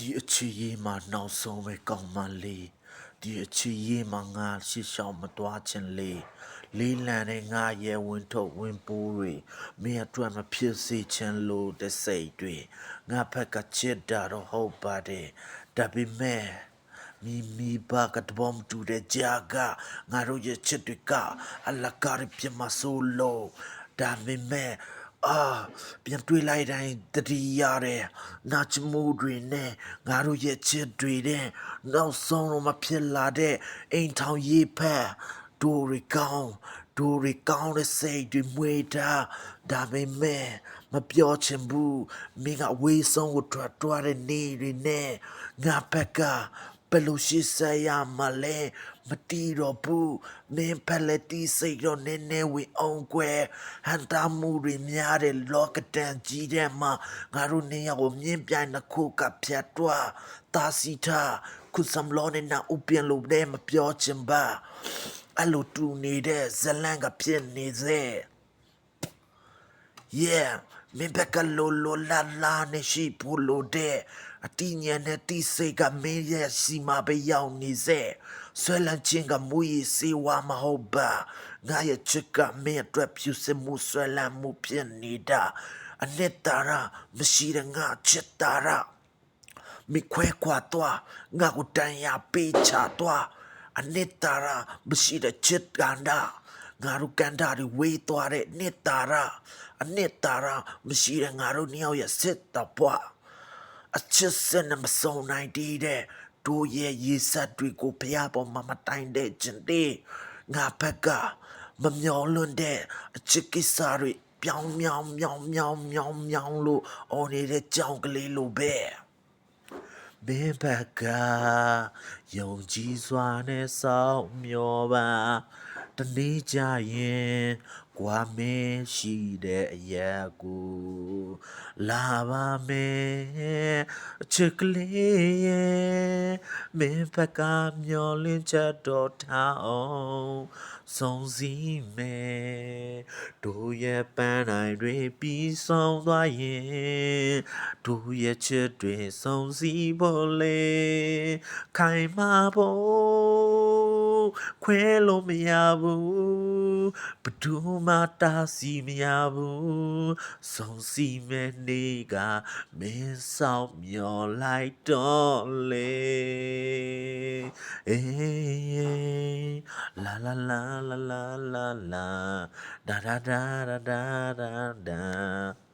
ဒီအချီရေးမှာနောက်ဆုံးပဲကောင်းမလေးဒီအချီရေးမှာငါရှေ့လျှောက်မသွားချင်လေလေးလံတဲ့ငါရဲ့ဝင်ထုတ်ဝင်ပိုးတွေမင်းအတွက်မဖြစ်စေချင်လို့တဲ့စိတ်တွေငါဖက်ကချစ်တာတော့ဟုတ်ပါတယ်ဒါပေမဲ့မိဘာကတဘောမတူတဲ့ကြာကငါတို့ရဲ့ချစ်တွေကအလကားပြမဆိုးလို့ဒါပေမဲ့ပြန်တွေးလိုက်တိုင်းတတိရတယ်နာချမှုတွေနဲ့ငါတို့ရဲ့ချစ်တွေတဲ့နောက်ဆုံးတော့မဖြစ်လာတဲ့အိမ်ထောင်ရေးဖက်ဒိုရီကောင်းတဲ့စိတ်တွေမွေးတာဒါပေမဲ့မပြောချင်ဘူးမင်းကဝေးဆုံးကိုထွက်သွားတဲ့နေတွေနဲ့ငါဘက်ကဘယ်လိုရှိဆက်ရမှာလဲမတီးတော့ဘူးမင်းဖက်လက်တီးစိတ်တော့နည်းနည်းဝင်အောင်ကွယ်ဟန်တာမှုတွေများတဲ့လောကတန်ကြီးတဲ့မှာငါတို့နေရာကိုမြင်းပြိုင်တစ်ခုကဖြတ်သွားတာစီတာခုစံလောနဲ့နာဥပြန်လို့လည်းမပြောချင်ပါအဲ့လိုတူနေတဲ့ဇလန်ကဖြစ်နေစေ Yeah မင်းဘက်ကလိုလာနဲ့ရှိဖို့လို့တဲ့အတီးညံနဲ့တီးစိတ်ကမင်းရဲ့စီမပဲရောက်နေစေဆွဲလန်းခြင်းကမူရစေဝါမဟုတ်ပါငါရဲ့ချစ်ကမင်းအတွက်ဖြူစင်မှုဆွဲလန်းမှုဖြစ်နေတာအနှစ်သာရမရှိတဲ့ငါချစ်တာရမိခွဲခွာသွားငါကိုတန်ရာပေးချသွားအနှစ်သာရမရှိတဲ့ချစ်ကန်တာငါတို့ကန်တာတွေဝေးသွားတဲ့နှစ်သာရအနှစ်သာရမရှိတဲ့ငါတို့နှစ်ယောက်ရဲ့စစ်တပ်ပွားအချစ်စနမစုံနိုင်တဲ့တို့ရဲ့ရေစက်တွေကိုဖျားပေါ်မှာမတိုင်တဲ့ကျင်တဲ့ငါဘက်ကမမျောလွန်းတဲ့အချစ်ကိစ္စတွေပြောင်းမြောင်းလို့အော်နေတဲ့ကြောင်ကလေးလိုပဲဘင်းဘက်ကယုံကြည်စွာနဲ့စောင့်မျှော်ပါတနေ့ကြရင်ကွာမင်းရှိတဲ့အရာကိုလာပါမယ်အချစ်ကလေးရဲ့မင်းဘက်ကမျောလင်းချက်တော်ထောင်ဆုံးစည်းမယ်တို့ရဲ့ပန်းတိုင်းတွေပြီးဆုံးသွားရင်တို့ရဲ့ချစ်တွေဆုံးစည်းဖို့လေခိုင်မာဖို့ခွဲလို့မရဘူးဘယ်သူမှတားဆီးမရဘူးဆုံးစည်းမဲ့နေကမင်းဆောင်မျောလိုက်တော့လေအေးလာလာလာလာလာလာလာဒါဒါဒါဒါဒါဒါ